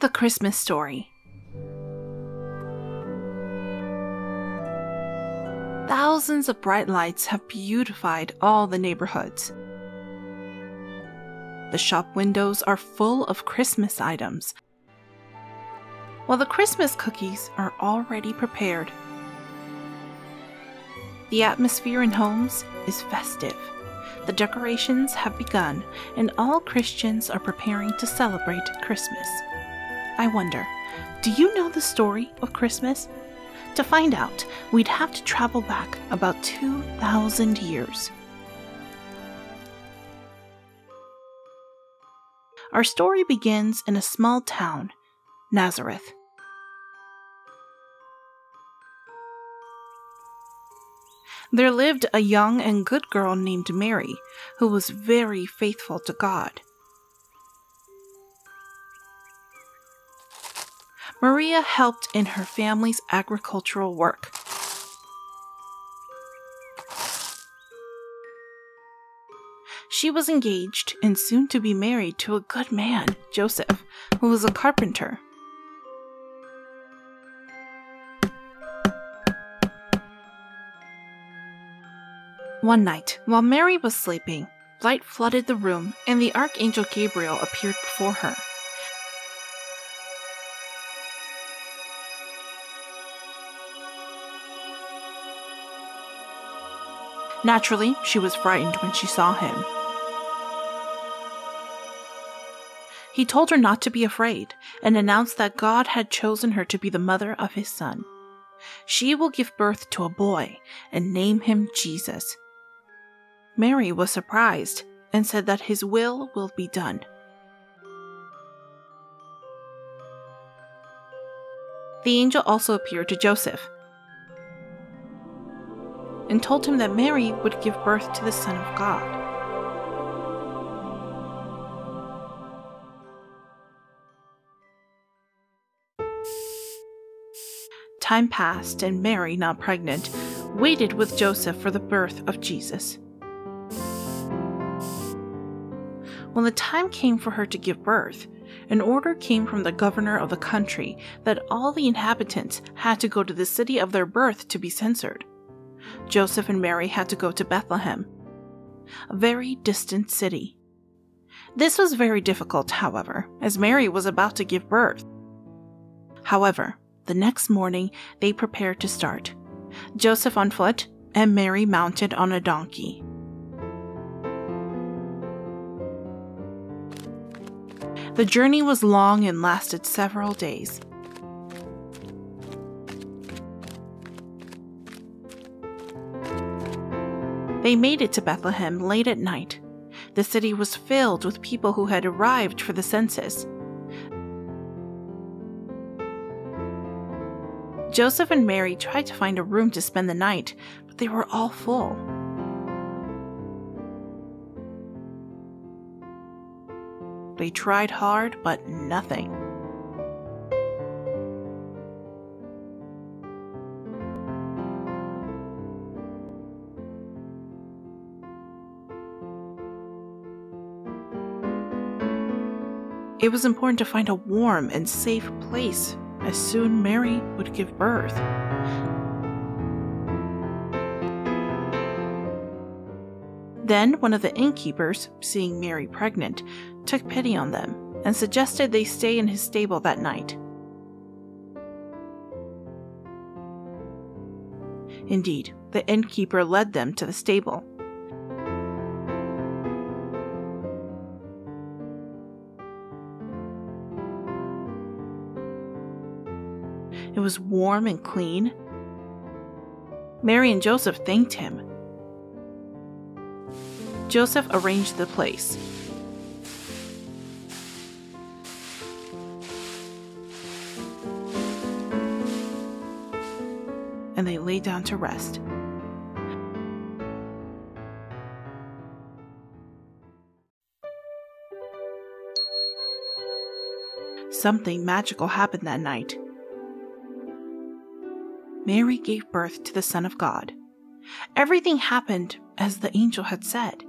The Christmas Story. Thousands of bright lights have beautified all the neighborhoods. The shop windows are full of Christmas items, while the Christmas cookies are already prepared. The atmosphere in homes is festive. The decorations have begun, and all Christians are preparing to celebrate Christmas. I wonder, do you know the story of Christmas? To find out, we'd have to travel back about 2,000 years. Our story begins in a small town, Nazareth. There lived a young and good girl named Mary, who was very faithful to God. Maria helped in her family's agricultural work. She was engaged and soon to be married to a good man, Joseph, who was a carpenter. One night, while Mary was sleeping, light flooded the room and the Archangel Gabriel appeared before her. Naturally, she was frightened when she saw him. He told her not to be afraid and announced that God had chosen her to be the mother of his son. She will give birth to a boy and name him Jesus. Mary was surprised and said that his will be done. The angel also appeared to Joseph and told him that Mary would give birth to the Son of God. Time passed, and Mary, now pregnant, waited with Joseph for the birth of Jesus. When the time came for her to give birth, an order came from the governor of the country that all the inhabitants had to go to the city of their birth to be censored. Joseph and Mary had to go to Bethlehem, a very distant city. This was very difficult, however, as Mary was about to give birth. However, the next morning they prepared to start, Joseph on foot and Mary mounted on a donkey. The journey was long and lasted several days. They made it to Bethlehem late at night. The city was filled with people who had arrived for the census. Joseph and Mary tried to find a room to spend the night, but they were all full. They tried hard, but nothing. It was important to find a warm and safe place, as soon Mary would give birth. Then one of the innkeepers, seeing Mary pregnant, took pity on them and suggested they stay in his stable that night. Indeed, the innkeeper led them to the stable. It was warm and clean. Mary and Joseph thanked him. Joseph arranged the place. And they lay down to rest. Something magical happened that night. Mary gave birth to the Son of God. Everything happened as the angel had said.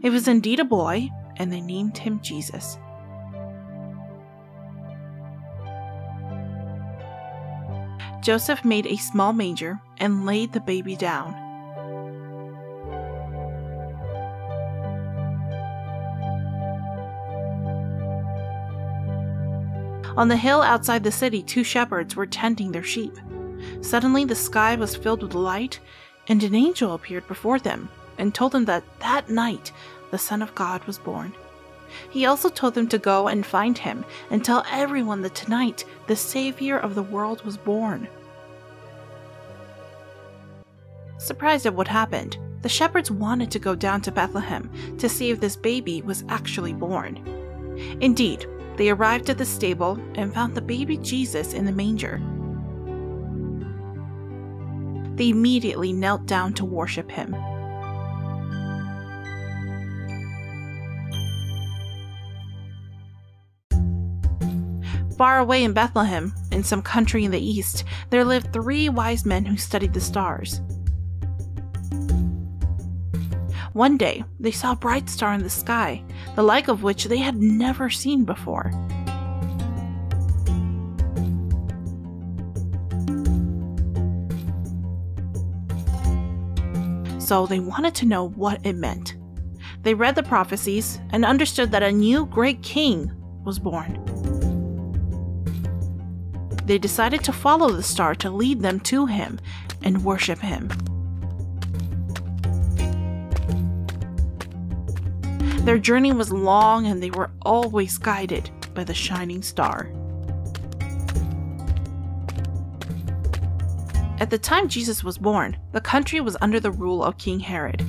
It was indeed a boy, and they named him Jesus. Joseph made a small manger and laid the baby down. On the hill outside the city, 2 shepherds were tending their sheep. Suddenly the sky was filled with light, and an angel appeared before them and told them that that night the Son of God was born. He also told them to go and find him and tell everyone that tonight the Savior of the world was born. Surprised at what happened, the shepherds wanted to go down to Bethlehem to see if this baby was actually born. Indeed, they arrived at the stable and found the baby Jesus in the manger. They immediately knelt down to worship him. Far away in Bethlehem, in some country in the east, there lived 3 wise men who studied the stars. One day, they saw a bright star in the sky, the like of which they had never seen before. So they wanted to know what it meant. They read the prophecies and understood that a new great king was born. They decided to follow the star to lead them to him and worship him. Their journey was long and they were always guided by the shining star. At the time Jesus was born, the country was under the rule of King Herod.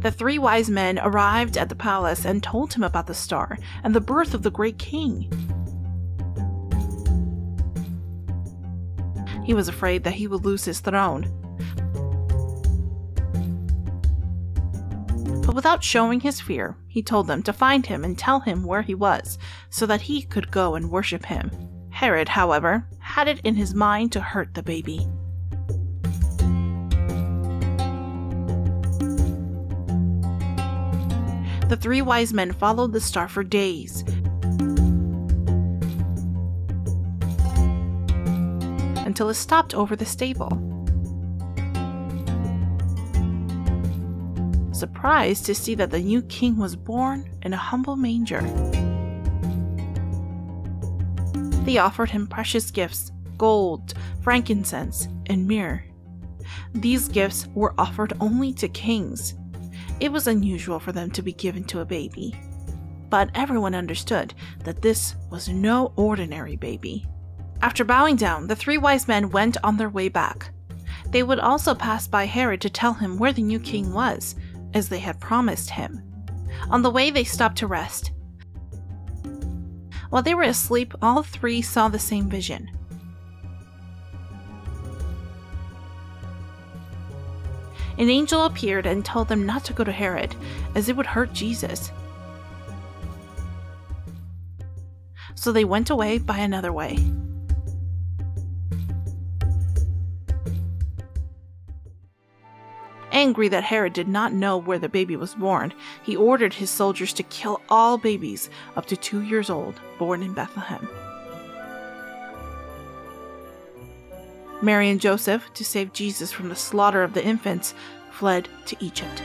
The 3 wise men arrived at the palace and told him about the star and the birth of the great king. He was afraid that he would lose his throne. But without showing his fear, he told them to find him and tell him where he was, so that he could go and worship him. Herod, however, had it in his mind to hurt the baby. The 3 wise men followed the star for days, until it stopped over the stable. Surprised to see that the new king was born in a humble manger. They offered him precious gifts, gold, frankincense, and myrrh. These gifts were offered only to kings. It was unusual for them to be given to a baby. But everyone understood that this was no ordinary baby. After bowing down, the 3 wise men went on their way back. They would also pass by Herod to tell him where the new king was, as they had promised him. On the way, they stopped to rest. While they were asleep, all 3 saw the same vision. An angel appeared and told them not to go to Herod, as it would hurt Jesus. So they went away by another way. Angry that Herod did not know where the baby was born, he ordered his soldiers to kill all babies up to 2 years old born in Bethlehem. Mary and Joseph, to save Jesus from the slaughter of the infants, fled to Egypt.